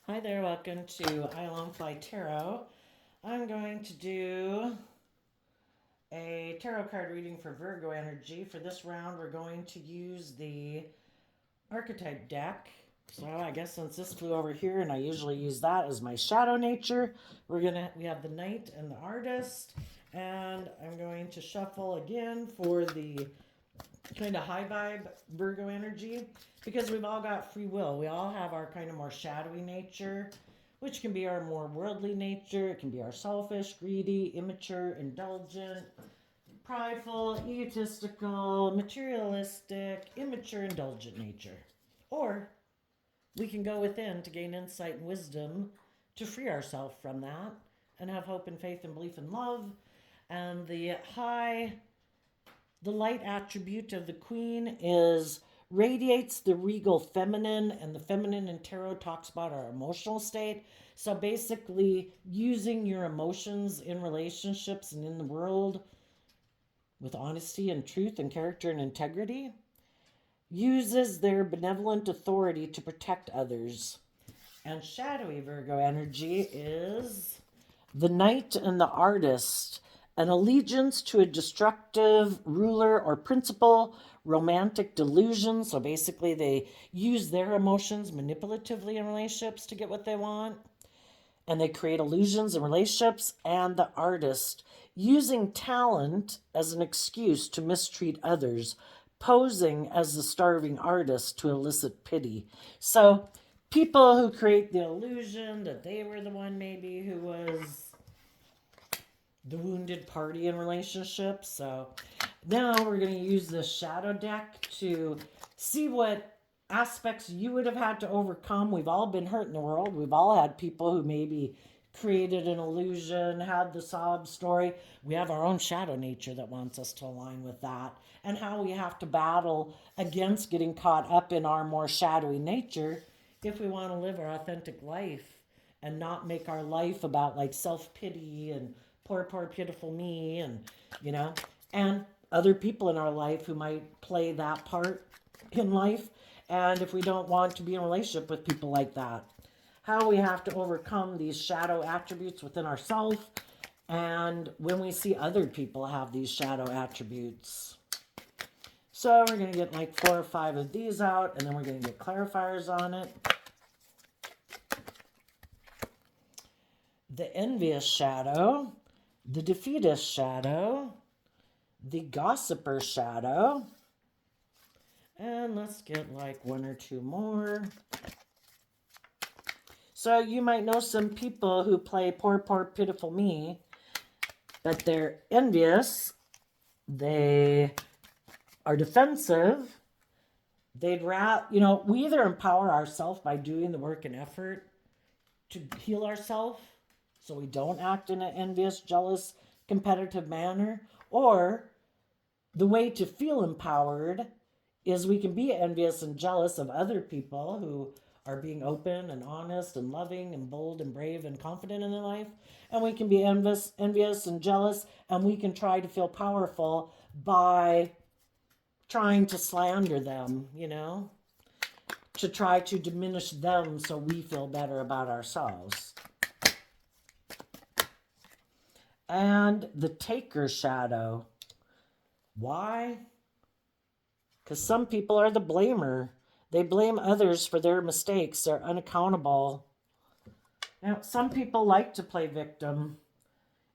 Hi there, welcome to I Long Fly Tarot. I'm going to do a tarot card reading for Virgo energy. For this round, we're going to use the archetype deck. So I guess since this flew over here and I usually use that as my shadow nature, we have the knight and the artist, and I'm going to shuffle again for the kind of high vibe Virgo energy because we've all got free will. We all have our kind of more shadowy nature, which can be our more worldly nature. It can be our selfish, greedy, immature, indulgent, prideful, egotistical, materialistic, immature, indulgent nature. Or we can go within to gain insight and wisdom to free ourselves from that and have hope and faith and belief and love. And the light attribute of the queen is radiates the regal feminine, and the feminine in tarot talks about our emotional state. So basically, using your emotions in relationships and in the world with honesty and truth and character and integrity uses their benevolent authority to protect others. And shadowy Virgo energy is the knight and the artist, an allegiance to a destructive ruler or principle, romantic delusion. So basically, they use their emotions manipulatively in relationships to get what they want. And they create illusions in relationships. And the artist, using talent as an excuse to mistreat others, posing as the starving artist to elicit pity. So people who create the illusion that they were the one maybe who was the wounded party in relationships. So now we're going to use the shadow deck to see what aspects you would have had to overcome. We've all been hurt in the world. We've all had people who maybe created an illusion, had the sob story. We have our own shadow nature that wants us to align with that, and how we have to battle against getting caught up in our more shadowy nature if we want to live our authentic life and not make our life about like self-pity and poor pitiful me, and and other people in our life who might play that part in life. And if we don't want to be in a relationship with people like that, how we have to overcome these shadow attributes within ourselves, and when we see other people have these shadow attributes. So we're going to get like 4 or 5 of these out, and then we're going to get clarifiers on it. The envious shadow, the defeatist shadow, the gossiper shadow, and let's get like 1 or 2 more. So you might know some people who play poor pitiful me, but they're envious, they are defensive, they'd rather, we either empower ourselves by doing the work and effort to heal ourselves so we don't act in an envious, jealous, competitive manner, or the way to feel empowered is we can be envious and jealous of other people who are being open and honest and loving and bold and brave and confident in their life. And we can be envious and jealous, and we can try to feel powerful by trying to slander them, to try to diminish them so we feel better about ourselves. And the taker shadow. Why? Because some people are the blamer. They blame others for their mistakes. They're unaccountable. Now, some people like to play victim.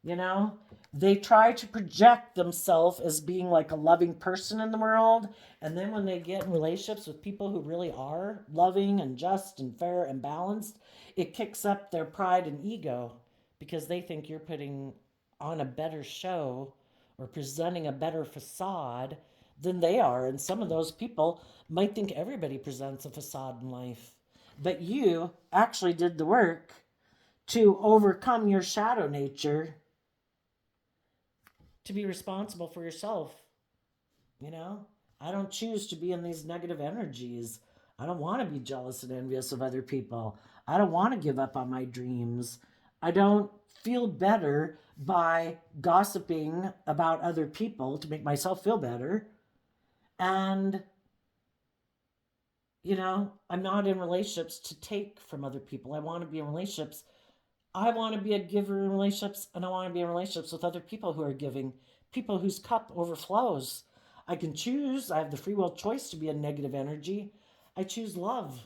They try to project themselves as being like a loving person in the world. And then when they get in relationships with people who really are loving and just and fair and balanced, it kicks up their pride and ego because they think you're putting on a better show or presenting a better facade than they are. And some of those people might think everybody presents a facade in life. But you actually did the work to overcome your shadow nature, to be responsible for yourself. I don't choose to be in these negative energies. I don't want to be jealous and envious of other people. I don't want to give up on my dreams. I don't feel better by gossiping about other people to make myself feel better. And I'm not in relationships to take from other people. I want to be in relationships. I want to be a giver in relationships, and I want to be in relationships with other people who are giving, people whose cup overflows. I can choose. I have the free will choice to be a negative energy. I choose love.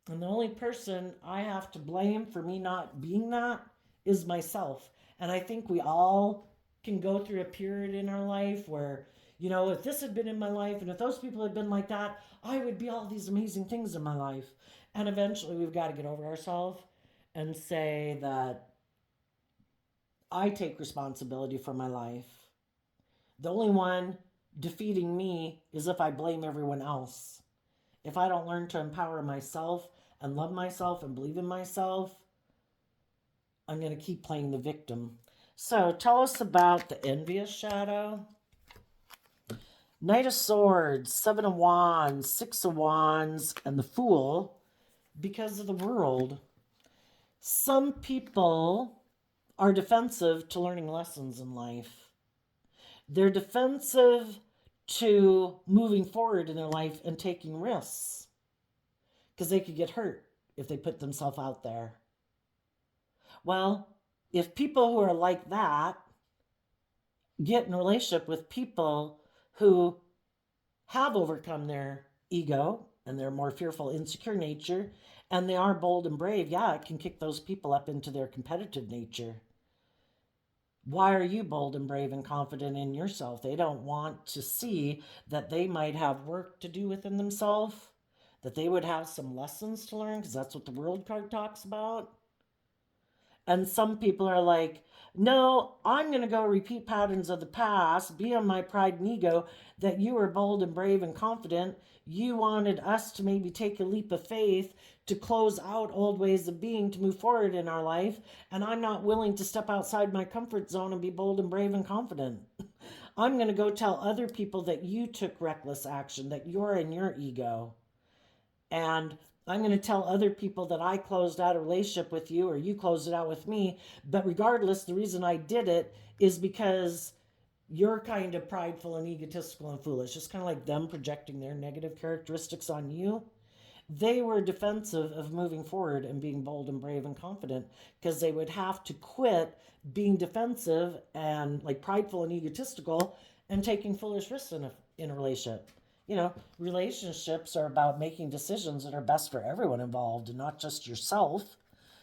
And the only person I have to blame for me not being that is myself. And I think we all can go through a period in our life where, if this had been in my life and if those people had been like that, I would be all these amazing things in my life. And eventually we've got to get over ourselves and say that I take responsibility for my life. The only one defeating me is if I blame everyone else. If I don't learn to empower myself and love myself and believe in myself, I'm going to keep playing the victim. So tell us about the envious shadow. Knight of Swords, Seven of Wands, Six of Wands, and the Fool. Because of the world, some people are defensive to learning lessons in life. They're defensive to moving forward in their life and taking risks because they could get hurt if they put themselves out there. Well, if people who are like that get in a relationship with people who have overcome their ego and their more fearful, insecure nature, and they are bold and brave, yeah, it can kick those people up into their competitive nature. Why are you bold and brave and confident in yourself? They don't want to see that they might have work to do within themselves, that they would have some lessons to learn, because that's what the world card talks about. And some people are like, no, I'm going to go repeat patterns of the past, be on my pride and ego, that you were bold and brave and confident. You wanted us to maybe take a leap of faith to close out old ways of being, to move forward in our life. And I'm not willing to step outside my comfort zone and be bold and brave and confident. I'm going to go tell other people that you took reckless action, that you're in your ego. And I'm going to tell other people that I closed out a relationship with you or you closed it out with me. But regardless, the reason I did it is because you're kind of prideful and egotistical and foolish. It's kind of like them projecting their negative characteristics on you. They were defensive of moving forward and being bold and brave and confident because they would have to quit being defensive and like prideful and egotistical and taking foolish risks in a relationship. Relationships are about making decisions that are best for everyone involved and not just yourself.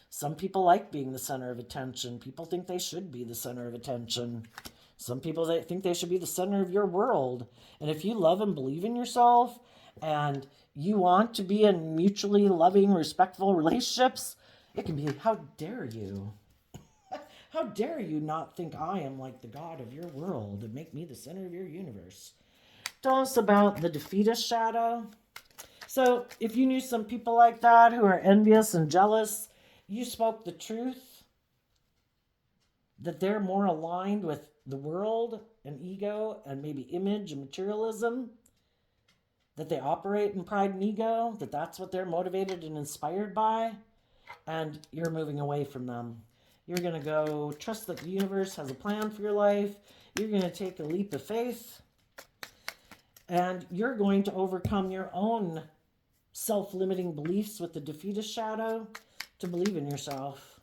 Some people like being the center of attention. People think they should be the center of attention. Some people think they should be the center of your world. And if you love and believe in yourself and you want to be in mutually loving, respectful relationships, it can be, how dare you? How dare you not think I am like the God of your world and make me the center of your universe? Tell us about the defeatist shadow. So if you knew some people like that who are envious and jealous, you spoke the truth, that they're more aligned with the world and ego and maybe image and materialism, that they operate in pride and ego, that that's what they're motivated and inspired by, and you're moving away from them. You're going to go trust that the universe has a plan for your life. You're going to take a leap of faith. And you're going to overcome your own self-limiting beliefs with the defeatist shadow to believe in yourself.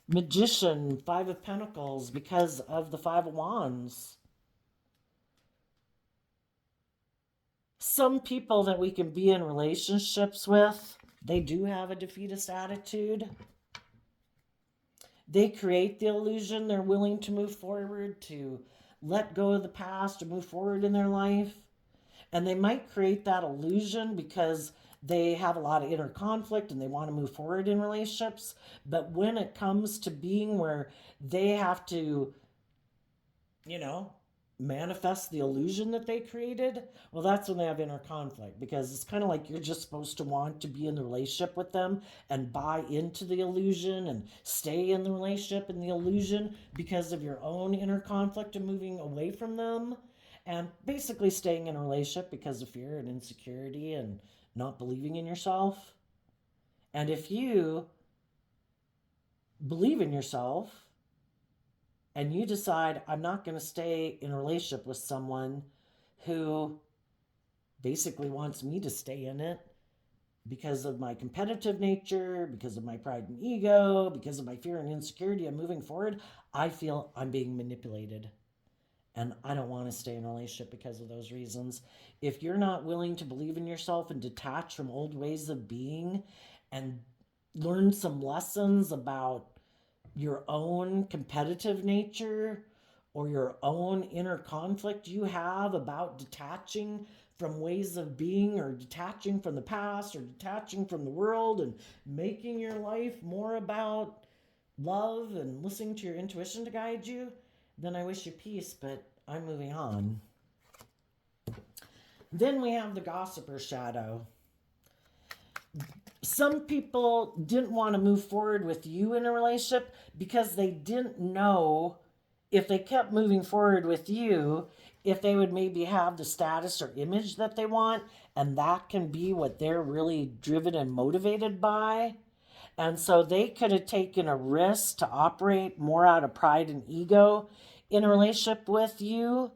Magician, Five of Pentacles, because of the Five of Wands. Some people that we can be in relationships with, they do have a defeatist attitude. They create the illusion they're willing to move forward, to let go of the past, to move forward in their life. And they might create that illusion because they have a lot of inner conflict and they want to move forward in relationships. But when it comes to being where they have to, manifest the illusion that they created, well, that's when they have inner conflict, because it's kind of like you're just supposed to want to be in the relationship with them and buy into the illusion and stay in the relationship and the illusion because of your own inner conflict and moving away from them, and basically staying in a relationship because of fear and insecurity and not believing in yourself. And if you believe in yourself and you decide, I'm not going to stay in a relationship with someone who basically wants me to stay in it because of my competitive nature, because of my pride and ego, because of my fear and insecurity of moving forward, I feel I'm being manipulated. And I don't want to stay in a relationship because of those reasons. If you're not willing to believe in yourself and detach from old ways of being and learn some lessons about your own competitive nature or your own inner conflict you have about detaching from ways of being or detaching from the past or detaching from the world and making your life more about love and listening to your intuition to guide you, then I wish you peace, but I'm moving on. Then we have the gossiper shadow. Some people didn't want to move forward with you in a relationship because they didn't know if they kept moving forward with you, if they would maybe have the status or image that they want, and that can be what they're really driven and motivated by. And so they could have taken a risk to operate more out of pride and ego in a relationship with you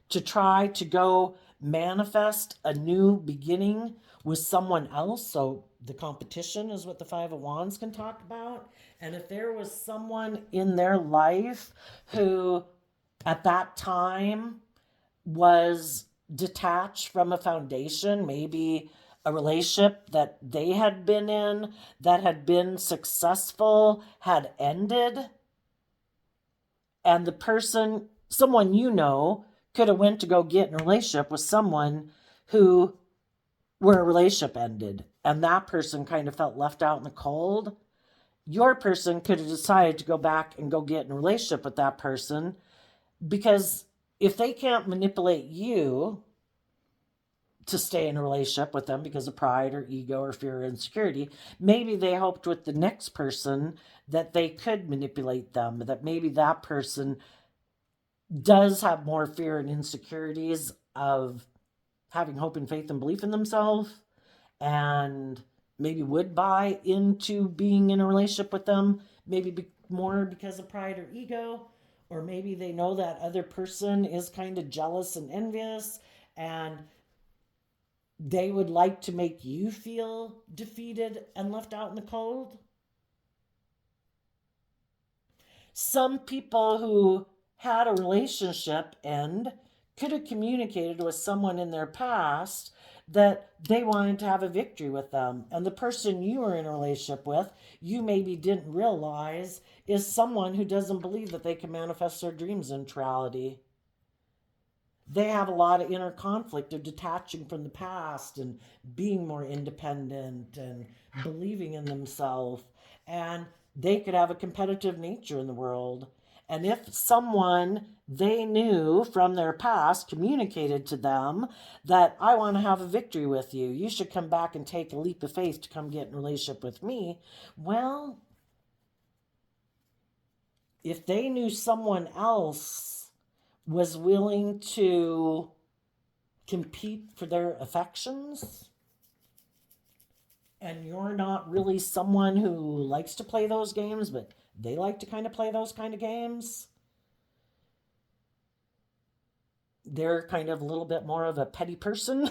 to try to go manifest a new beginning with someone else. So the competition is what the Five of Wands can talk about. And if there was someone in their life who at that time was detached from a foundation, maybe a relationship that they had been in that had been successful had ended, and the person, someone you know, could have went to go get in a relationship with someone who, where a relationship ended, and that person kind of felt left out in the cold. Your person could have decided to go back and go get in a relationship with that person, because if they can't manipulate you to stay in a relationship with them because of pride or ego or fear or insecurity, maybe they hoped with the next person that they could manipulate them, that maybe that person does have more fear and insecurities of having hope and faith and belief in themselves, and maybe would buy into being in a relationship with them, maybe more because of pride or ego, or maybe they know that other person is kind of jealous and envious, and they would like to make you feel defeated and left out in the cold. Some people who had a relationship end could have communicated with someone in their past that they wanted to have a victory with them. And the person you were in a relationship with, you maybe didn't realize, is someone who doesn't believe that they can manifest their dreams into reality. They have a lot of inner conflict of detaching from the past and being more independent and believing in themselves. And they could have a competitive nature in the world. And if someone they knew from their past communicated to them that I want to have a victory with you, you should come back and take a leap of faith to come get in a relationship with me. Well, if they knew someone else was willing to compete for their affections and you're not really someone who likes to play those games, but they like to kind of play those kind of games, they're kind of a little bit more of a petty person.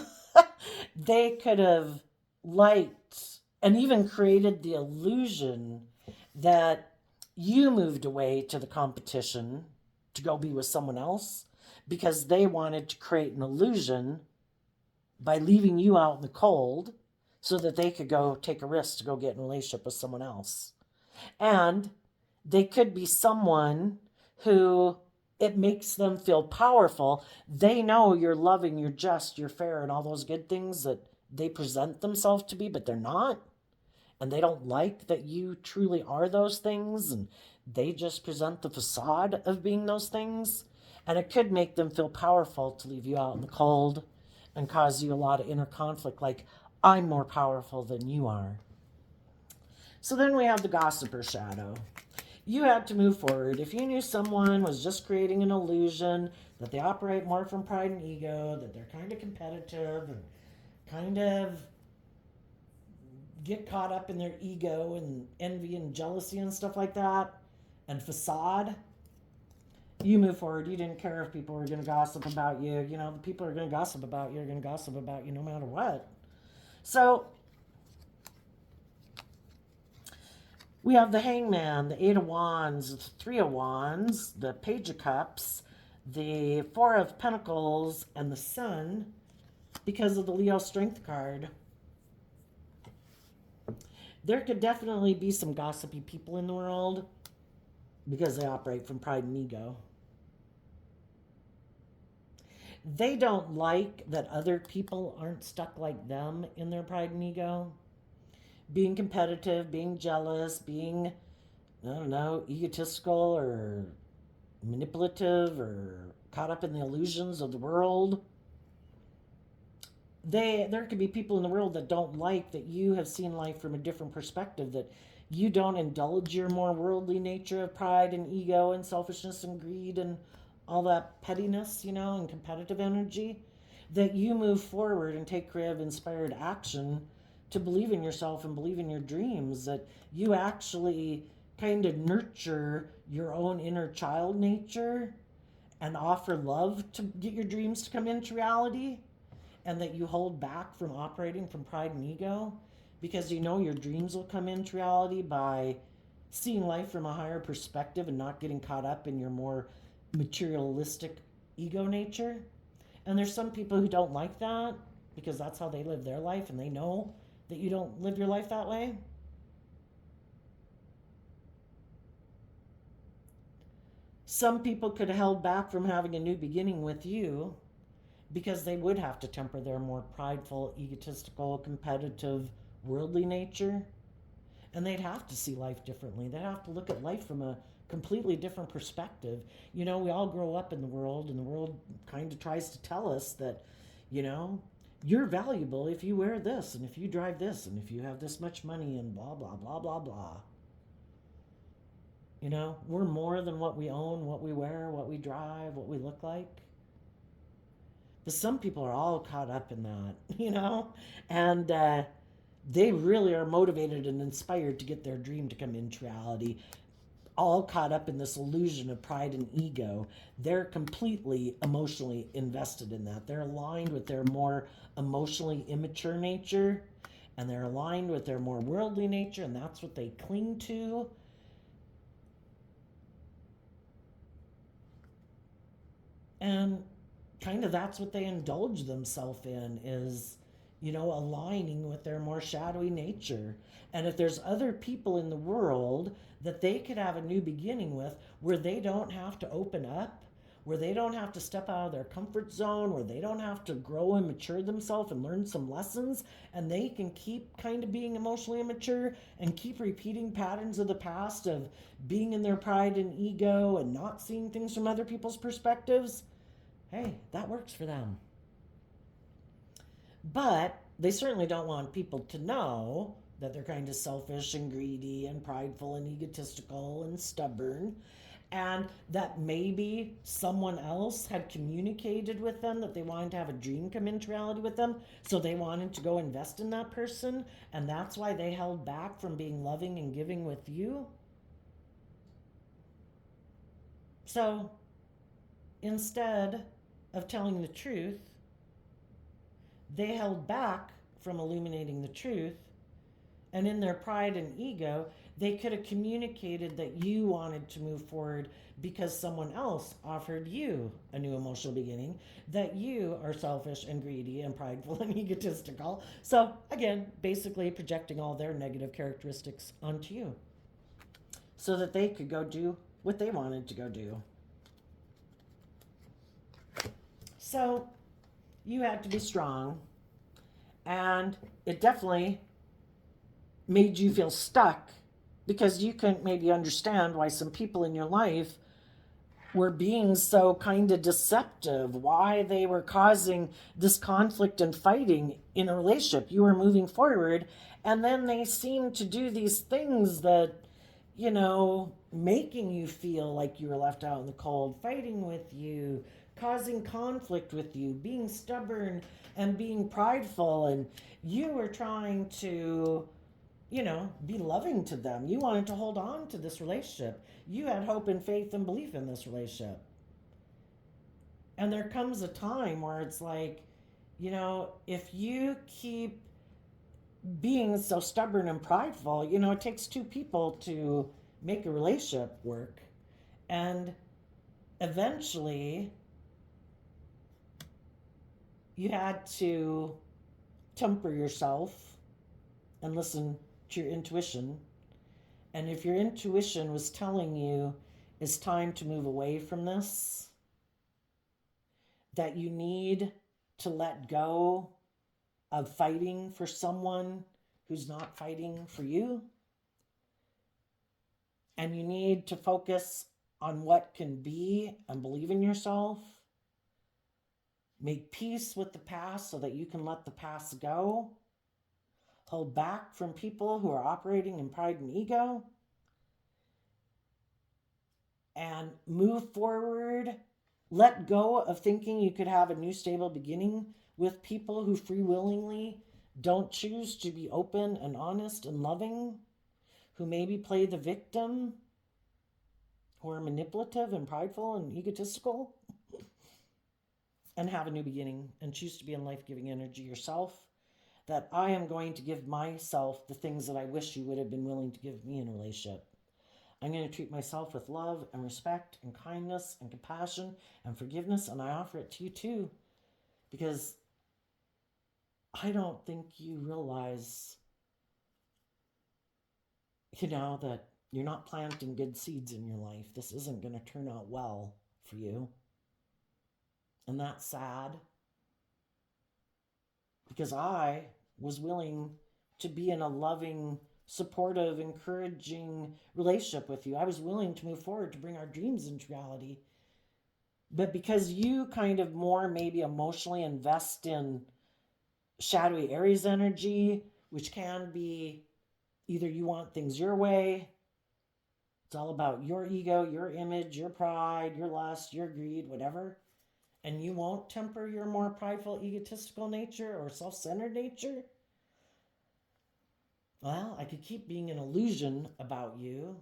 They could have liked and even created the illusion that you moved away to the competition to go be with someone else because they wanted to create an illusion by leaving you out in the cold so that they could go take a risk to go get in a relationship with someone else. And they could be someone who it makes them feel powerful. They know you're loving, you're just, you're fair, and all those good things that they present themselves to be, but they're not. And they don't like that you truly are those things, and they just present the facade of being those things. And it could make them feel powerful to leave you out in the cold and cause you a lot of inner conflict, like, I'm more powerful than you are. So then we have the gossiper shadow. You had to move forward. If you knew someone was just creating an illusion that they operate more from pride and ego, that they're kind of competitive and kind of get caught up in their ego and envy and jealousy and stuff like that, and facade, You move forward. You didn't care if people were going to gossip about you. You know, the people are going to gossip about you are going to gossip about you no matter what. So we have the Hangman, the Eight of Wands, the Three of Wands, the Page of Cups, the Four of Pentacles, and the Sun because of the Leo Strength card. There could definitely be some gossipy people in the world because they operate from pride and ego. They don't like that other people aren't stuck like them in their pride and ego. Being competitive, being jealous, being, I don't know, egotistical or manipulative or caught up in the illusions of the world. There could be people in the world that don't like that you have seen life from a different perspective, that you don't indulge your more worldly nature of pride and ego and selfishness and greed and all that pettiness, you know, and competitive energy, that you move forward and take creative, inspired action to believe in yourself and believe in your dreams, that you actually kind of nurture your own inner child nature and offer love to get your dreams to come into reality, and that you hold back from operating from pride and ego because you know your dreams will come into reality by seeing life from a higher perspective and not getting caught up in your more materialistic ego nature. And there's some people who don't like that because that's how they live their life, and they know that you don't live your life that way. Some people could have held back from having a new beginning with you because they would have to temper their more prideful, egotistical, competitive, worldly nature. And they'd have to see life differently. They'd have to look at life from a completely different perspective. You know, we all grow up in the world, and the world kind of tries to tell us that, you know, you're valuable if you wear this, and if you drive this, and if you have this much money, and blah, blah, blah, blah, blah. You know, we're more than what we own, what we wear, what we drive, what we look like. But some people are all caught up in that, you know, and they really are motivated and inspired to get their dream to come into reality, all caught up in this illusion of pride and ego. They're completely emotionally invested in that. They're aligned with their more emotionally immature nature, and they're aligned with their more worldly nature, and that's what they cling to. And kind of that's what they indulge themselves in, is, you know, aligning with their more shadowy nature. And if there's other people in the world that they could have a new beginning with, where they don't have to open up, where they don't have to step out of their comfort zone, where they don't have to grow and mature themselves and learn some lessons, and they can keep kind of being emotionally immature and keep repeating patterns of the past of being in their pride and ego and not seeing things from other people's perspectives, hey, that works for them. But they certainly don't want people to know that they're kind of selfish and greedy and prideful and egotistical and stubborn, and that maybe someone else had communicated with them that they wanted to have a dream come into reality with them, so they wanted to go invest in that person, and that's why they held back from being loving and giving with you. So instead of telling the truth, they held back from illuminating the truth, and in their pride and ego, they could have communicated that you wanted to move forward because someone else offered you a new emotional beginning, that you are selfish and greedy and prideful and egotistical. So again, basically projecting all their negative characteristics onto you so that they could go do what they wanted to go do. So you had to be strong, and it definitely made you feel stuck because you couldn't maybe understand why some people in your life were being so kind of deceptive, why they were causing this conflict and fighting in a relationship. You were moving forward, and then they seemed to do these things that, you know, making you feel like you were left out in the cold, fighting with you, causing conflict with you, being stubborn and being prideful, and you were trying to, you know, be loving to them. You wanted to hold on to this relationship. You had hope and faith and belief in this relationship. And there comes a time where it's like, if you keep being so stubborn and prideful, it takes two people to make a relationship work. And eventually, you had to temper yourself and listen to your intuition. And if your intuition was telling you it's time to move away from this, that you need to let go of fighting for someone who's not fighting for you, and you need to focus on what can be and believe in yourself, make peace with the past so that you can let the past go, hold back from people who are operating in pride and ego, and move forward. Let go of thinking you could have a new stable beginning with people who free willingly don't choose to be open and honest and loving, who maybe play the victim, who are manipulative and prideful and egotistical, and have a new beginning and choose to be in life-giving energy yourself. That I am going to give myself the things that I wish you would have been willing to give me in a relationship. I'm going to treat myself with love and respect and kindness and compassion and forgiveness, and I offer it to you too, because I don't think you realize, that you're not planting good seeds in your life. This isn't going to turn out well for you. And that's sad, because I was willing to be in a loving, supportive, encouraging relationship with you. I was willing to move forward to bring our dreams into reality. But because you kind of more maybe emotionally invest in shadowy Aries energy, which can be either you want things your way, it's all about your ego, your image, your pride, your lust, your greed, whatever, and you won't temper your more prideful, egotistical nature or self-centered nature, well, I could keep being an illusion about you,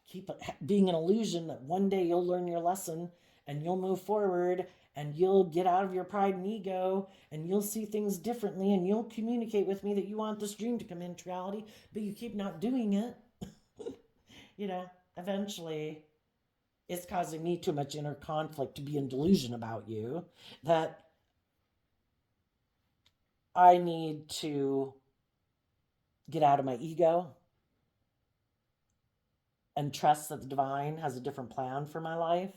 keep being an illusion that one day you'll learn your lesson and you'll move forward and you'll get out of your pride and ego and you'll see things differently and you'll communicate with me that you want this dream to come into reality, but you keep not doing it. Eventually it's causing me too much inner conflict to be in delusion about you, that I need to get out of my ego and trust that the divine has a different plan for my life.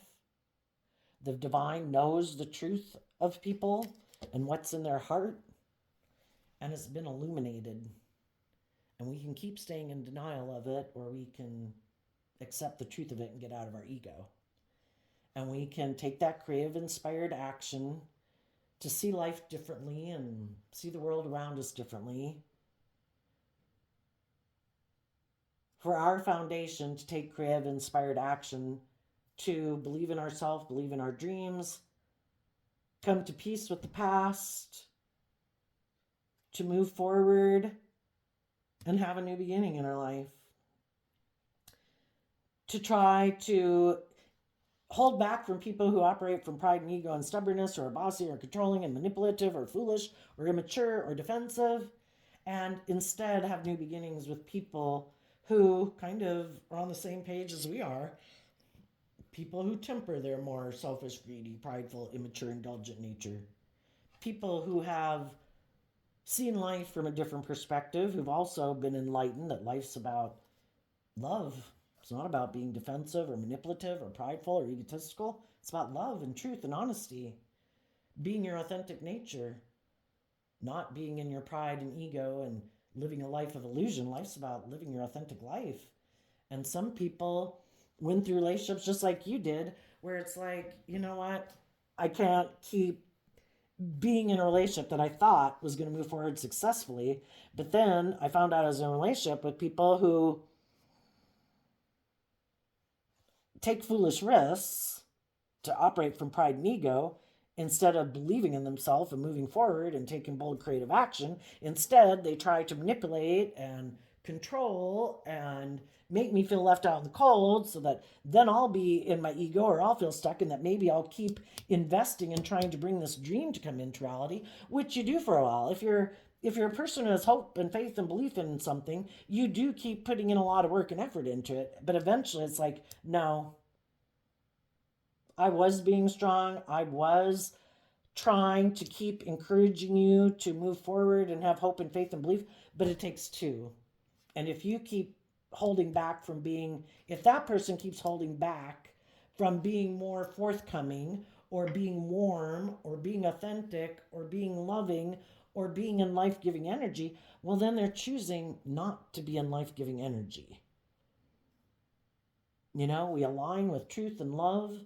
The divine knows the truth of people and what's in their heart, and it's been illuminated. And we can keep staying in denial of it, or we can accept the truth of it and get out of our ego. And we can take that creative, inspired action to see life differently and see the world around us differently. For our foundation to take creative, inspired action to believe in ourselves, believe in our dreams, come to peace with the past, to move forward and have a new beginning in our life. To try to hold back from people who operate from pride and ego and stubbornness, or are bossy or controlling and manipulative or foolish or immature or defensive, and instead have new beginnings with people who kind of are on the same page as we are. People who temper their more selfish, greedy, prideful, immature, indulgent nature. People who have seen life from a different perspective, who've also been enlightened that life's about love. It's not about being defensive or manipulative or prideful or egotistical. It's about love and truth and honesty. Being your authentic nature. Not being in your pride and ego and living a life of illusion. Life's about living your authentic life. And some people went through relationships just like you did, where it's like, you know what? I can't keep being in a relationship that I thought was going to move forward successfully. But then I found out I was in a relationship with people who take foolish risks to operate from pride and ego instead of believing in themselves and moving forward and taking bold creative action. Instead, they try to manipulate and control and make me feel left out in the cold, so that then I'll be in my ego, or I'll feel stuck, and that maybe I'll keep investing in trying to bring this dream to come into reality, which you do for a while. If you're a person who has hope and faith and belief in something, you do keep putting in a lot of work and effort into it. But eventually it's like, no, I was being strong. I was trying to keep encouraging you to move forward and have hope and faith and belief, but it takes two. And if you keep holding back from being, if that person keeps holding back from being more forthcoming, or being warm, or being authentic, or being loving, or being in life giving energy, well, then they're choosing not to be in life giving energy. We align with truth and love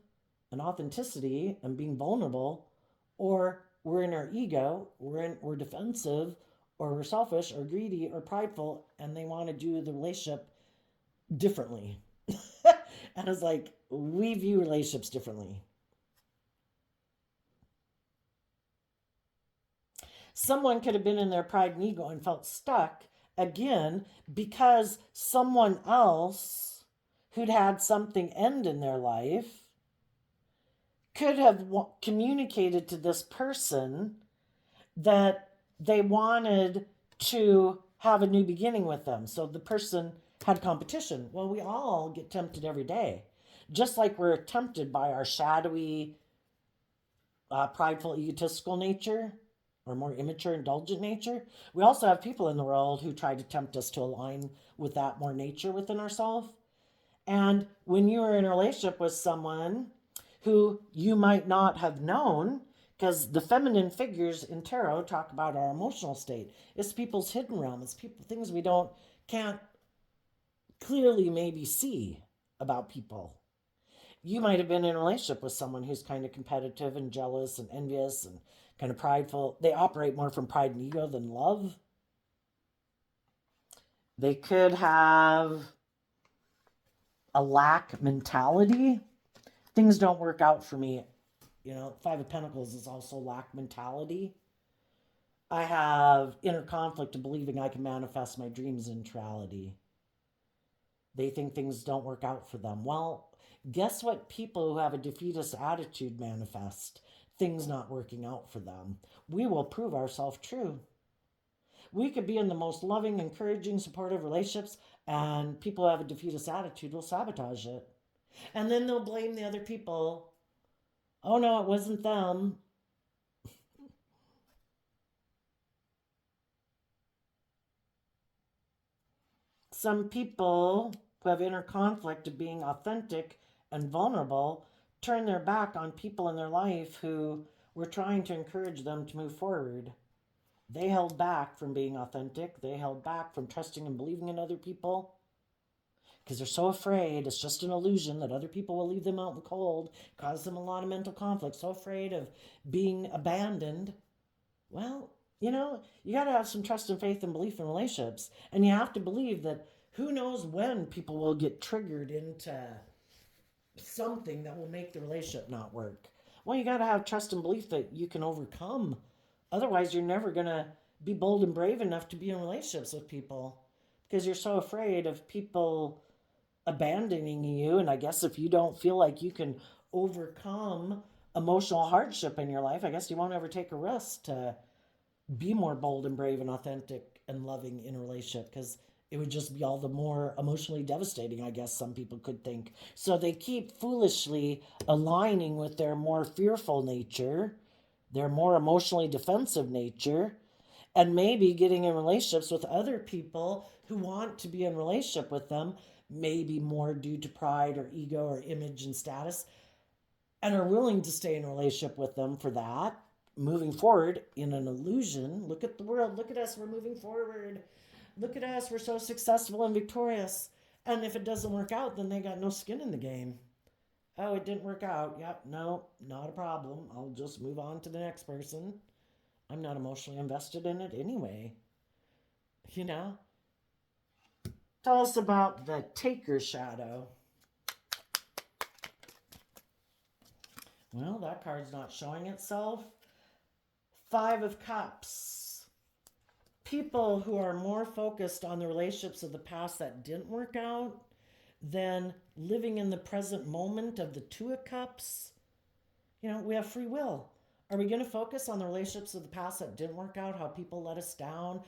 and authenticity and being vulnerable, or we're in our ego, we're defensive, or we're selfish or greedy or prideful, and they want to do the relationship differently. And it's like, we view relationships differently. Someone could have been in their pride and ego and felt stuck again because someone else who'd had something end in their life could have communicated to this person that they wanted to have a new beginning with them. So the person had competition. Well, we all get tempted every day. Just like we're tempted by our shadowy, prideful, egotistical nature, or more immature, indulgent nature, we also have people in the world who try to tempt us to align with that more nature within ourselves. And when you are in a relationship with someone who you might not have known, because the feminine figures in tarot talk about our emotional state. It's people's hidden realm. It's things we can't clearly maybe see about people. You might have been in a relationship with someone who's kind of competitive and jealous and envious and kind of prideful. They operate more from pride and ego than love. They could have a lack mentality. Things don't work out for me. Five of Pentacles is also lack mentality. I have inner conflict of believing I can manifest my dreams into reality. They think things don't work out for them. Well, guess what? People who have a defeatist attitude manifest things not working out for them. We will prove ourselves true. We could be in the most loving, encouraging, supportive relationships, and people who have a defeatist attitude will sabotage it. And then they'll blame the other people. Oh no, it wasn't them. Some people who have inner conflict of being authentic and vulnerable turn their back on people in their life who were trying to encourage them to move forward. They held back from being authentic. They held back from trusting and believing in other people because they're so afraid it's just an illusion that other people will leave them out in the cold, cause them a lot of mental conflict, so afraid of being abandoned. Well, you got to have some trust and faith and belief in relationships. And you have to believe that who knows when people will get triggered into something that will make the relationship not work. Well, you got to have trust and belief that you can overcome. Otherwise, you're never going to be bold and brave enough to be in relationships with people because you're so afraid of people abandoning you. And I guess if you don't feel like you can overcome emotional hardship in your life, I guess you won't ever take a risk to be more bold and brave and authentic and loving in a relationship, because it would just be all the more emotionally devastating, I guess some people could think. So they keep foolishly aligning with their more fearful nature, their more emotionally defensive nature, and maybe getting in relationships with other people who want to be in relationship with them, maybe more due to pride or ego or image and status, and are willing to stay in a relationship with them for that, moving forward in an illusion. Look at the world. Look at us. We're moving forward. Look at us. We're so successful and victorious. And if it doesn't work out, then they got no skin in the game. Oh, it didn't work out. Yep, no, not a problem. I'll just move on to the next person. I'm not emotionally invested in it anyway. Tell us about the taker shadow. Well, that card's not showing itself. 5 of Cups. people who are more focused on the relationships of the past that didn't work out than living in the present moment of the Two of Cups. We have free will. Are we going to focus on the relationships of the past that didn't work out, how people let us down?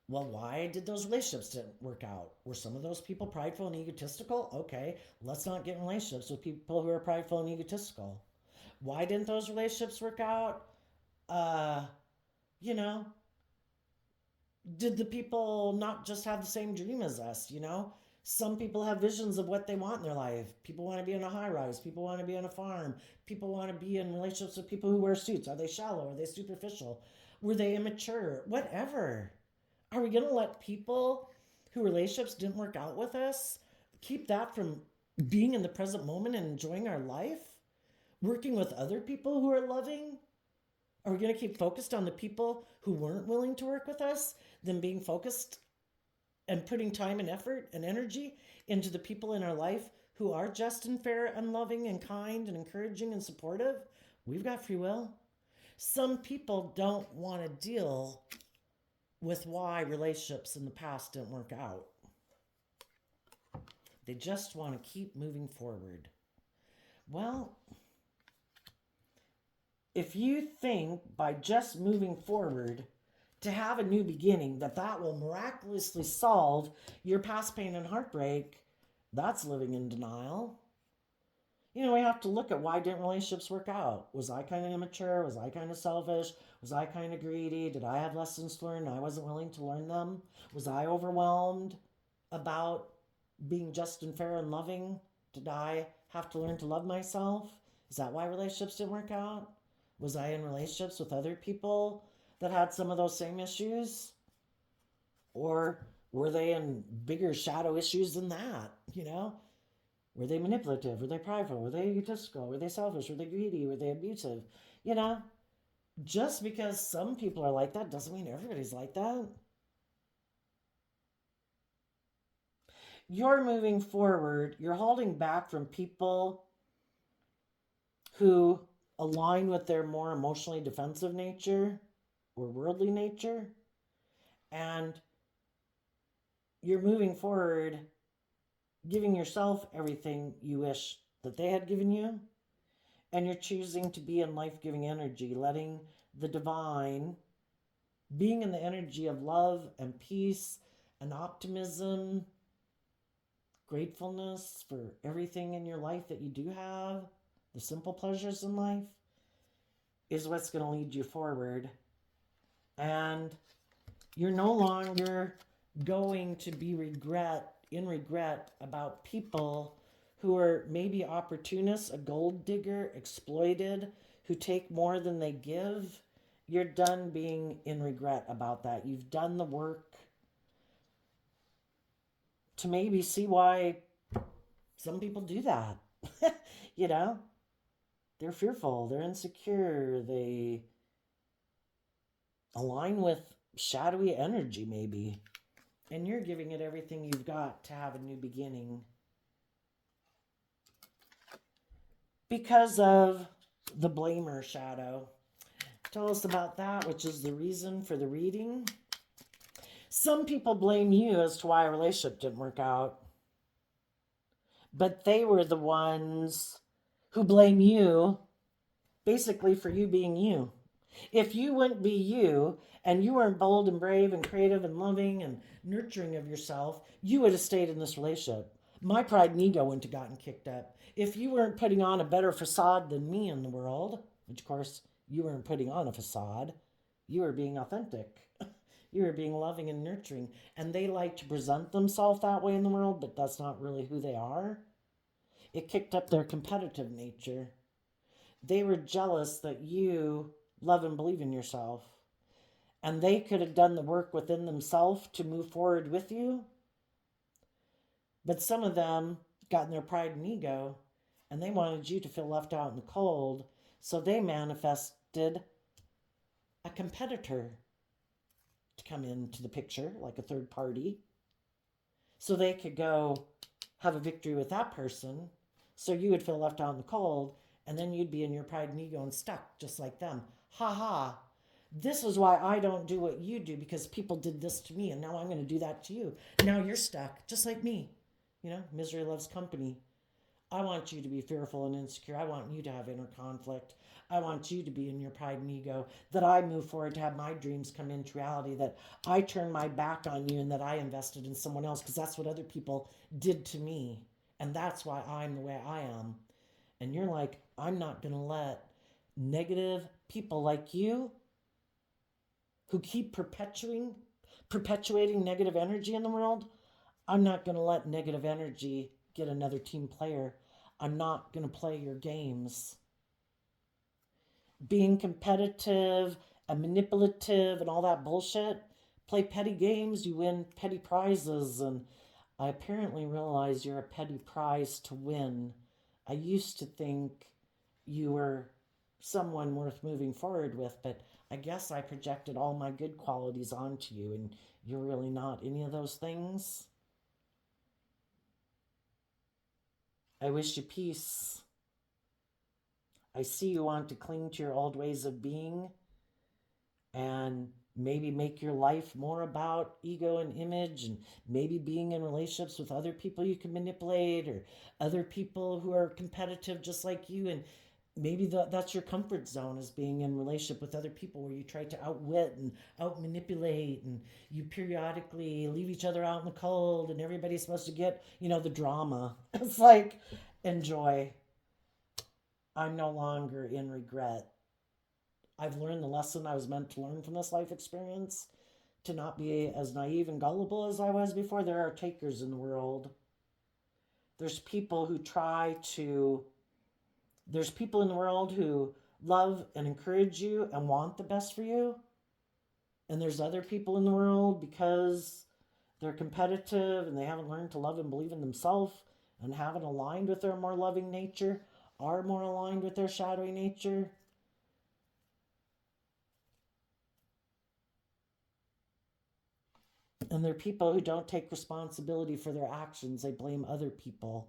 Well, why did those relationships didn't work out? Were some of those people prideful and egotistical? Okay, let's not get in relationships with people who are prideful and egotistical. Why didn't those relationships work out? Uh, you know, did the people not just have the same dream as us? Some people have visions of what they want in their life. People want to be on a high rise. People want to be on a farm. People want to be in relationships with people who wear suits. Are they shallow? Are they superficial? Were they immature? Whatever. Are we going to let people who relationships didn't work out with us keep that from being in the present moment and enjoying our life? Working with other people who are loving? Are we going to keep focused on the people who weren't willing to work with us than being focused and putting time and effort and energy into the people in our life who are just and fair and loving and kind and encouraging and supportive? We've got free will. Some people don't want to deal with why relationships in the past didn't work out. They just want to keep moving forward. Well, if you think by just moving forward to have a new beginning that will miraculously solve your past pain and heartbreak, that's living in denial. We have to look at why didn't relationships work out. Was I kind of immature? Was I kind of selfish? Was I kind of greedy? Did I have lessons to learn and I wasn't willing to learn them? Was I overwhelmed about being just and fair and loving? Did I have to learn to love myself? Is that why relationships didn't work out? Was I in relationships with other people that had some of those same issues? Or were they in bigger shadow issues than that? Were they manipulative? Were they prideful? Were they egotistical? Were they selfish? Were they greedy? Were they abusive? Just because some people are like that doesn't mean everybody's like that. You're moving forward. You're holding back from people who align with their more emotionally defensive nature or worldly nature. And you're moving forward, giving yourself everything you wish that they had given you. And you're choosing to be in life-giving energy, letting the divine, being in the energy of love and peace and optimism, gratefulness for everything in your life that you do have, the simple pleasures in life, is what's going to lead you forward. And you're no longer going to be in regret about people who are maybe opportunists, a gold digger, exploited, who take more than they give. You're done being in regret about that. You've done the work to maybe see why some people do that. They're fearful, they're insecure, they align with shadowy energy maybe. And you're giving it everything you've got to have a new beginning. Because of the blamer shadow. Tell us about that, which is the reason for the reading. Some people blame you as to why a relationship didn't work out. But they were the ones who blame you basically for you being you. If you wouldn't be you and you weren't bold and brave and creative and loving and nurturing of yourself, you would have stayed in this relationship. My pride and ego wouldn't have gotten kicked up. If you weren't putting on a better facade than me in the world, which of course you weren't putting on a facade, you were being authentic. You were being loving and nurturing. And they like to present themselves that way in the world, but that's not really who they are. It kicked up their competitive nature. They were jealous that you love and believe in yourself. And they could have done the work within themselves to move forward with you. But some of them got in their pride and ego, and they wanted you to feel left out in the cold. So they manifested a competitor to come into the picture, like a third party. So they could go have a victory with that person. So you would feel left out in the cold, and then you'd be in your pride and ego and stuck just like them. Ha ha. This is why I don't do what you do, because people did this to me and now I'm going to do that to you. Now you're stuck, just like me. You know, misery loves company. I want you to be fearful and insecure. I want you to have inner conflict. I want you to be in your pride and ego. That I move forward to have my dreams come into reality. That I turn my back on you and that I invested in someone else, because that's what other people did to me. And that's why I'm the way I am. And you're like, I'm not going to let negative people like you who keep perpetuating negative energy in the world. I'm not going to let negative energy get another team player. I'm not going to play your games. Being competitive and manipulative and all that bullshit. Play petty games, you win petty prizes. And I apparently realize you're a petty prize to win. I used to think you were someone worth moving forward with, but I guess I projected all my good qualities onto you, and you're really not any of those things. I wish you peace. I see you want to cling to your old ways of being and maybe make your life more about ego and image, and maybe being in relationships with other people you can manipulate, or other people who are competitive just like you. And maybe that's your comfort zone, is being in relationship with other people where you try to outwit and out manipulate, and you periodically leave each other out in the cold and everybody's supposed to get, the drama. It's like, enjoy. I'm no longer in regret. I've learned the lesson I was meant to learn from this life experience, to not be as naive and gullible as I was before. There are takers in the world. There's people who try to, there's people in the world who love and encourage you and want the best for you. And there's other people in the world, because they're competitive and they haven't learned to love and believe in themselves, and haven't aligned with their more loving nature, are more aligned with their shadowy nature. And they're people who don't take responsibility for their actions. They blame other people,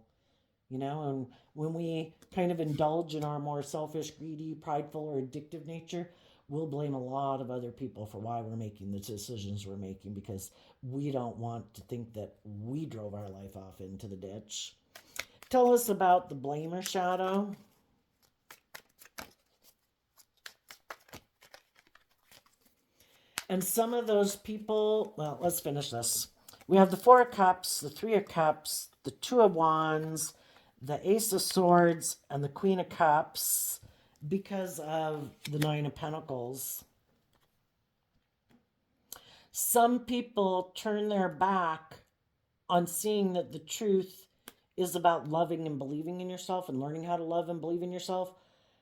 and when we kind of indulge in our more selfish, greedy, prideful, or addictive nature, we'll blame a lot of other people for why we're making the decisions we're making, because we don't want to think that we drove our life off into the ditch. Tell us about the blamer shadow. And some of those people, well, let's finish this. We have the Four of Cups, the Three of Cups, the Two of Wands, the Ace of Swords, and the Queen of Cups, because of the Nine of Pentacles. Some people turn their back on seeing that the truth is about loving and believing in yourself, and learning how to love and believe in yourself.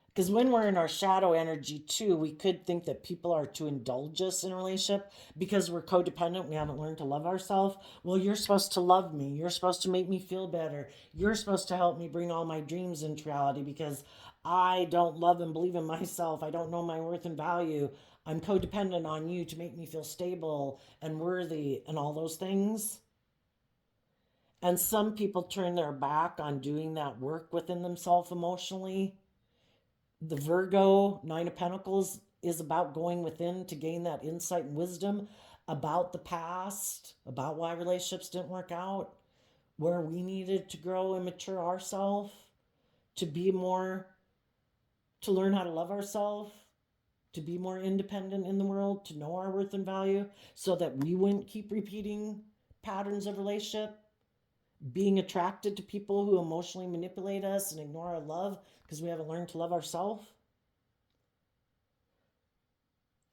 Because when we're in our shadow energy too, we could think that people are to indulge us in a relationship because we're codependent. We haven't learned to love ourselves. Well, you're supposed to love me. You're supposed to make me feel better. You're supposed to help me bring all my dreams into reality, because I don't love and believe in myself. I don't know my worth and value. I'm codependent on you to make me feel stable and worthy and all those things. And some people turn their back on doing that work within themselves emotionally. The Virgo, Nine of Pentacles, is about going within to gain that insight and wisdom about the past, about why relationships didn't work out, where we needed to grow and mature ourselves, to be more, to learn how to love ourselves, to be more independent in the world, to know our worth and value, so that we wouldn't keep repeating patterns of relationship, being attracted to people who emotionally manipulate us and ignore our love because we haven't learned to love ourselves.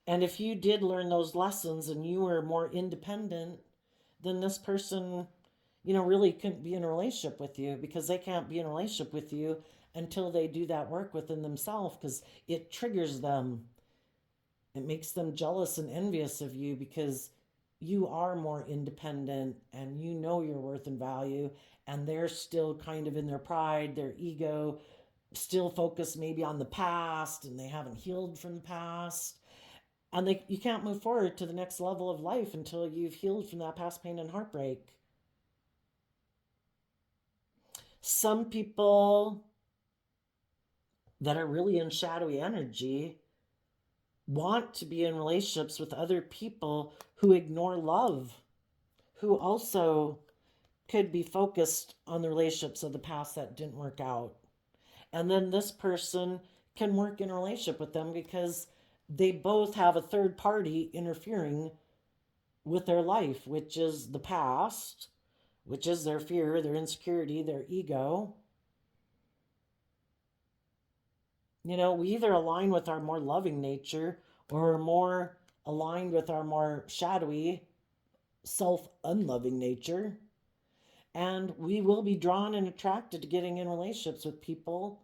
And if you did learn those lessons and you were more independent, then this person, really couldn't be in a relationship with you, because they can't be in a relationship with you until they do that work within themselves, because it triggers them. It makes them jealous and envious of you, because you are more independent and you know your worth and value, and they're still kind of in their pride, their ego, still focused maybe on the past, and they haven't healed from the past. And you can't move forward to the next level of life until you've healed from that past pain and heartbreak. Some people that are really in shadowy energy want to be in relationships with other people who ignore love, who also could be focused on the relationships of the past that didn't work out. And then this person can work in a relationship with them because they both have a third party interfering with their life, which is the past, which is their fear, their insecurity, their ego. You know, we either align with our more loving nature or are more aligned with our more shadowy, self unloving nature. And we will be drawn and attracted to getting in relationships with people.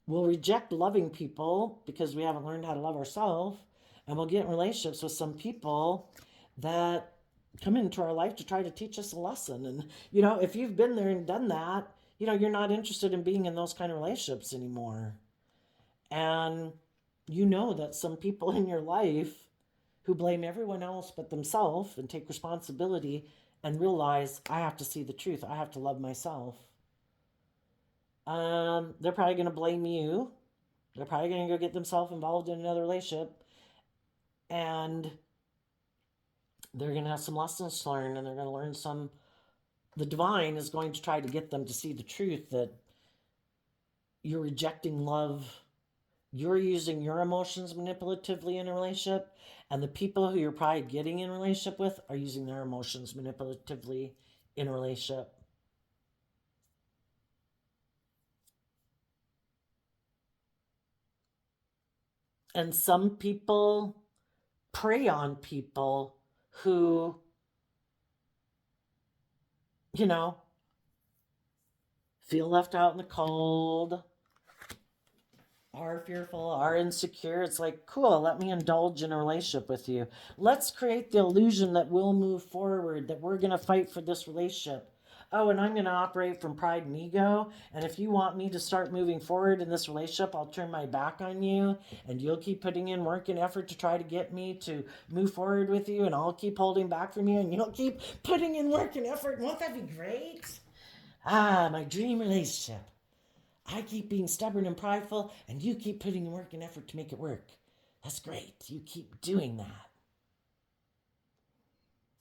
We'll reject loving people because we haven't learned how to love ourselves. And we'll get in relationships with some people that come into our life to try to teach us a lesson. And, you know, if you've been there and done that, you know, you're not interested in being in those kind of relationships anymore. And you know that some people in your life who blame everyone else but themselves and take responsibility and realize, I have to see the truth. I have to love myself. They're probably going to blame you. They're probably going to go get themselves involved in another relationship. And they're going to have some lessons to learn, and they're going to learn some. The divine is going to try to get them to see the truth that you're rejecting love. You're using your emotions manipulatively in a relationship, and the people who you're probably getting in a relationship with are using their emotions manipulatively in a relationship. And some people prey on people who, you know, feel left out in the cold, are fearful, are insecure. It's like, cool, let me indulge in a relationship with you. Let's create the illusion that we'll move forward, that we're going to fight for this relationship. Oh, and I'm going to operate from pride and ego. And if you want me to start moving forward in this relationship, I'll turn my back on you. And you'll keep putting in work and effort to try to get me to move forward with you. And I'll keep holding back from you. And you'll keep putting in work and effort. Won't that be great? Ah, my dream relationship. I keep being stubborn and prideful, and you keep putting in work and effort to make it work. That's great. You keep doing that.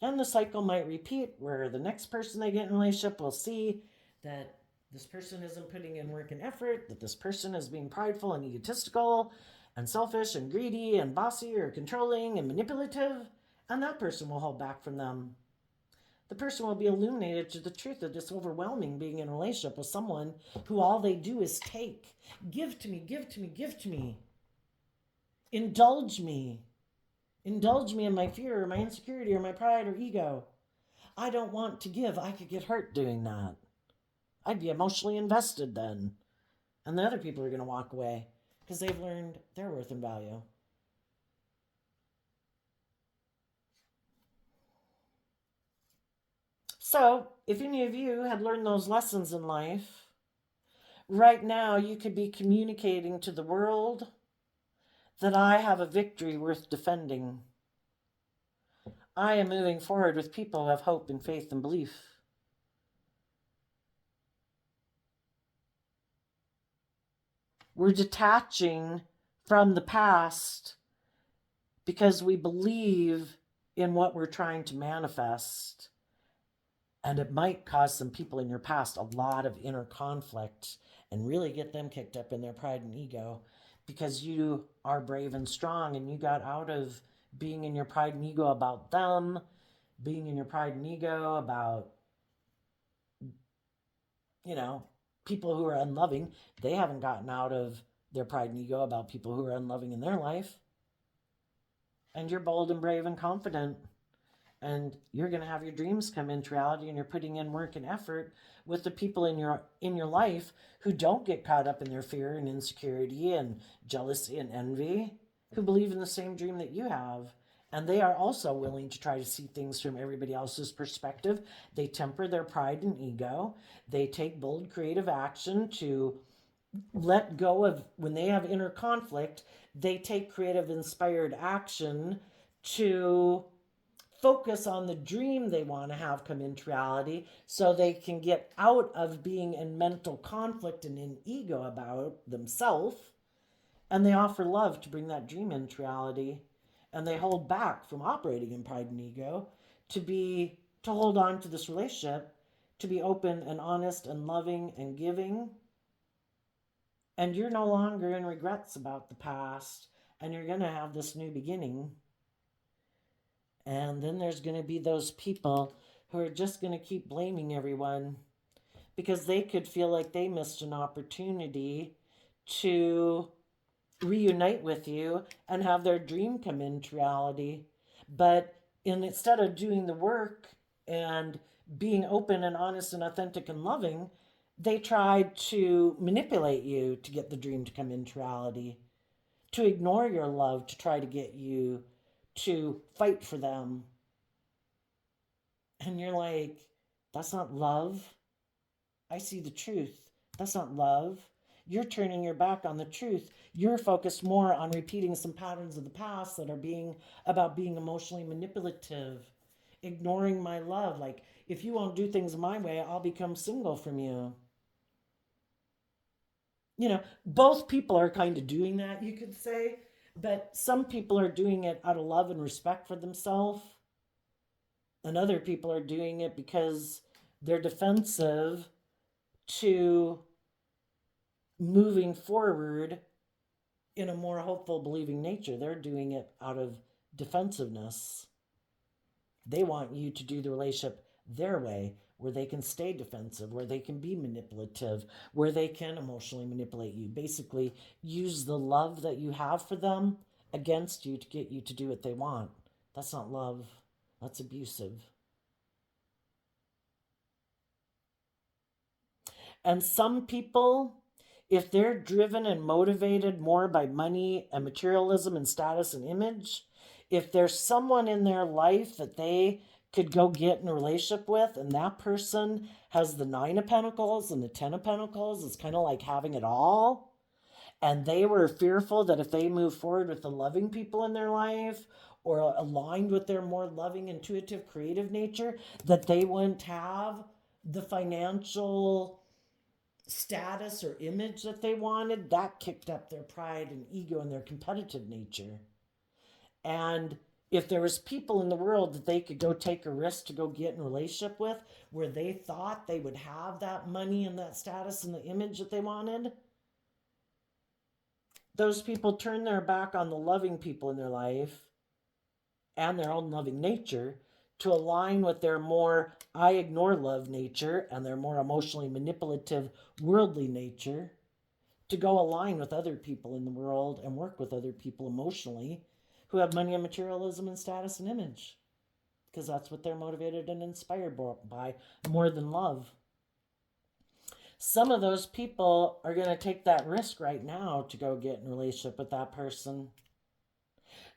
And the cycle might repeat where the next person they get in a relationship will see that this person isn't putting in work and effort, that this person is being prideful and egotistical and selfish and greedy and bossy or controlling and manipulative, and that person will hold back from them. The person will be illuminated to the truth that it's overwhelming being in a relationship with someone who all they do is take. Give to me, give to me, give to me. Indulge me. Indulge me in my fear or my insecurity or my pride or ego. I don't want to give. I could get hurt doing that. I'd be emotionally invested then. And the other people are going to walk away because they've learned their worth and value. So, if any of you had learned those lessons in life, right now you could be communicating to the world that I have a victory worth defending. I am moving forward with people who have hope and faith and belief. We're detaching from the past because we believe in what we're trying to manifest. And it might cause some people in your past a lot of inner conflict and really get them kicked up in their pride and ego because you are brave and strong and you got out of being in your pride and ego about them, being in your pride and ego about, you know, people who are unloving. They haven't gotten out of their pride and ego about people who are unloving in their life. And you're bold and brave and confident. And you're going to have your dreams come into reality, and you're putting in work and effort with the people in your life who don't get caught up in their fear and insecurity and jealousy and envy, who believe in the same dream that you have. And they are also willing to try to see things from everybody else's perspective. They temper their pride and ego. They take bold creative action to let go of, when they have inner conflict, they take creative inspired action to focus on the dream they want to have come into reality so they can get out of being in mental conflict and in ego about themselves And they offer love to bring that dream into reality. And they hold back from operating in pride and ego to hold on to this relationship, to be open and honest and loving and giving. And you're no longer in regrets about the past, and you're going to have this new beginning. And then there's going to be those people who are just going to keep blaming everyone because they could feel like they missed an opportunity to reunite with you and have their dream come into reality. But instead of doing the work and being open and honest and authentic and loving, they tried to manipulate you to get the dream to come into reality, to ignore your love, to try to get you to fight for them. And you're like, that's not love. I see the truth. That's not love. You're turning your back on the truth. You're focused more on repeating some patterns of the past that are about being emotionally manipulative, ignoring my love. Like, if you won't do things my way, I'll become single from you. Both people are kind of doing that, you could say, but some people are doing it out of love and respect for themselves, and other people are doing it because they're defensive to moving forward in a more hopeful, believing nature. They're doing it out of defensiveness. They want you to do the relationship their way, where they can stay defensive, where they can be manipulative, where they can emotionally manipulate you. Basically, use the love that you have for them against you to get you to do what they want. That's not love. That's abusive. And some people, if they're driven and motivated more by money and materialism and status and image, if there's someone in their life that they could go get in a relationship with, and that person has the Nine of Pentacles and the Ten of Pentacles, it's kind of like having it all. And they were fearful that if they move forward with the loving people in their life or aligned with their more loving, intuitive, creative nature, that they wouldn't have the financial status or image that they wanted. That kicked up their pride and ego and their competitive nature. And if there was people in the world that they could go take a risk to go get in a relationship with, where they thought they would have that money and that status and the image that they wanted, those people turn their back on the loving people in their life and their own loving nature to align with their more I ignore love nature and their more emotionally manipulative worldly nature, to go align with other people in the world and work with other people emotionally who have money and materialism and status and image, because that's what they're motivated and inspired by more than love. Some of those people are going to take that risk right now to go get in a relationship with that person.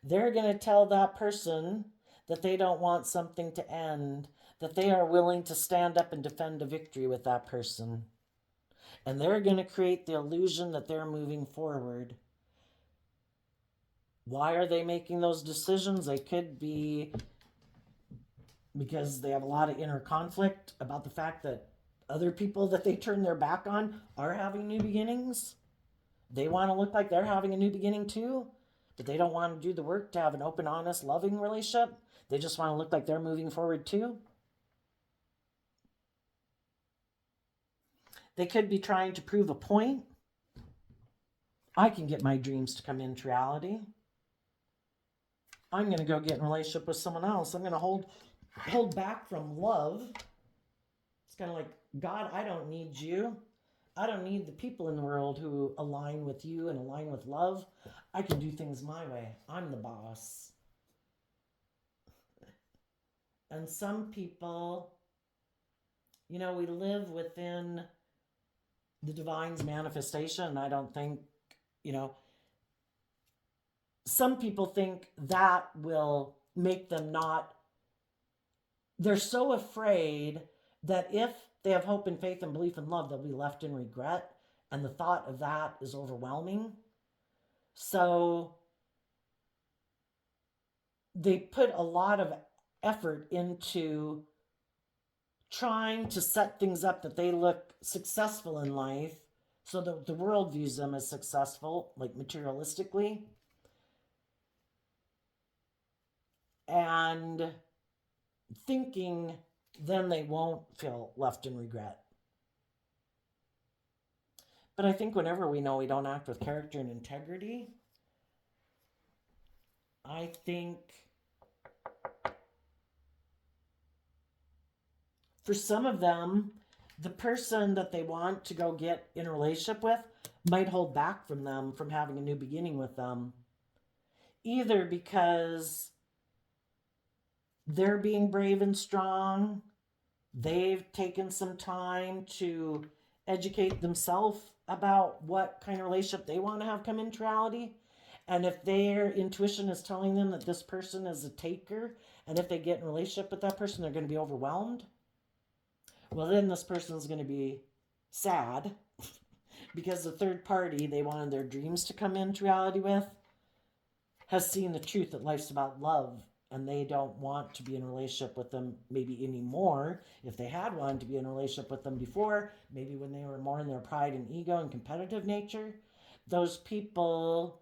They're going to tell that person that they don't want something to end, that they are willing to stand up and defend a victory with that person. And they're going to create the illusion that they're moving forward. Why are they making those decisions? They could be because they have a lot of inner conflict about the fact that other people that they turn their back on are having new beginnings. They want to look like they're having a new beginning too, but they don't want to do the work to have an open, honest, loving relationship. They just want to look like they're moving forward too. They could be trying to prove a point. I can get my dreams to come into reality. I'm going to go get in a relationship with someone else. I'm going to hold back from love. It's kind of like, God, I don't need you. I don't need the people in the world who align with you and align with love. I can do things my way. I'm the boss. And some people, we live within the divine's manifestation. And I don't think, some people think that will make them they're so afraid that if they have hope and faith and belief and love, they'll be left in regret. And the thought of that is overwhelming. So they put a lot of effort into trying to set things up that they look successful in life So the world views them as successful, like materialistically, and thinking then they won't feel left in regret. But I think whenever we know we don't act with character and integrity, I think for some of them, the person that they want to go get in a relationship with might hold back from them from having a new beginning with them. Either because they're being brave and strong, they've taken some time to educate themselves about what kind of relationship they want to have come into reality. And if their intuition is telling them that this person is a taker, and if they get in a relationship with that person, they're going to be overwhelmed, well, then this person is going to be sad because the third party they wanted their dreams to come into reality with has seen the truth that life's about love, and they don't want to be in a relationship with them maybe anymore. If they had wanted to be in a relationship with them before, maybe when they were more in their pride and ego and competitive nature, those people,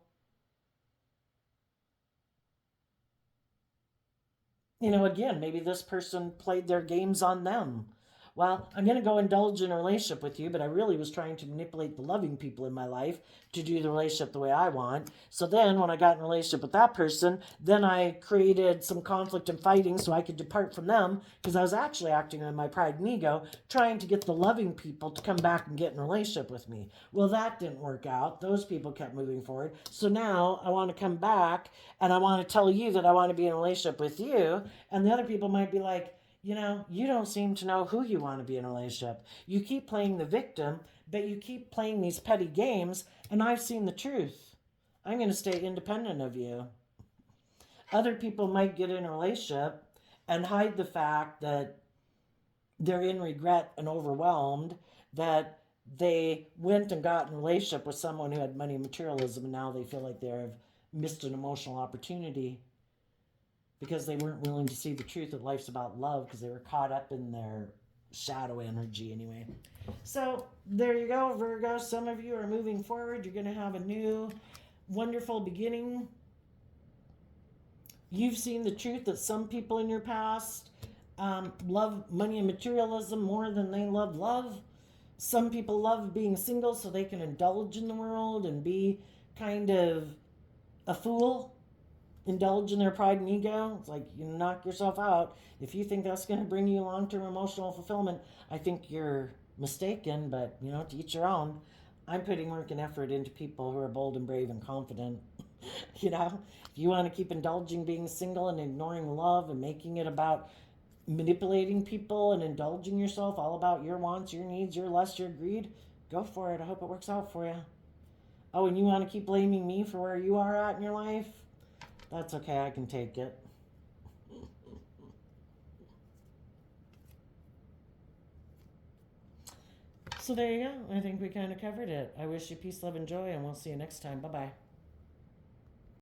again, maybe this person played their games on them. Well, I'm going to go indulge in a relationship with you, but I really was trying to manipulate the loving people in my life to do the relationship the way I want. So then when I got in a relationship with that person, then I created some conflict and fighting so I could depart from them because I was actually acting on my pride and ego, trying to get the loving people to come back and get in a relationship with me. Well, that didn't work out. Those people kept moving forward. So now I want to come back and I want to tell you that I want to be in a relationship with you. And the other people might be like, you don't seem to know who you want to be in a relationship. You keep playing the victim, but you keep playing these petty games, and I've seen the truth. I'm going to stay independent of you. Other people might get in a relationship and hide the fact that they're in regret and overwhelmed, that they went and got in a relationship with someone who had money and materialism, and now they feel like they have missed an emotional opportunity because they weren't willing to see the truth that life's about love because they were caught up in their shadow energy anyway. So there you go, Virgo. Some of you are moving forward. You're going to have a new, wonderful beginning. You've seen the truth that some people in your past love money and materialism more than they love love. Some people love being single so they can indulge in the world and be kind of a fool, indulge in their pride and ego. It's like you knock yourself out. If you think that's going to bring you long-term emotional fulfillment, I think you're mistaken, but to each your own. I'm putting work and effort into people who are bold and brave and confident. If you want to keep indulging being single and ignoring love and making it about manipulating people and indulging yourself all about your wants, your needs, your lust, your greed, go for it. I hope it works out for you. Oh, and you want to keep blaming me for where you are at in your life? That's okay, I can take it. So there you go. I think we kind of covered it. I wish you peace, love, and joy, and we'll see you next time. Bye-bye.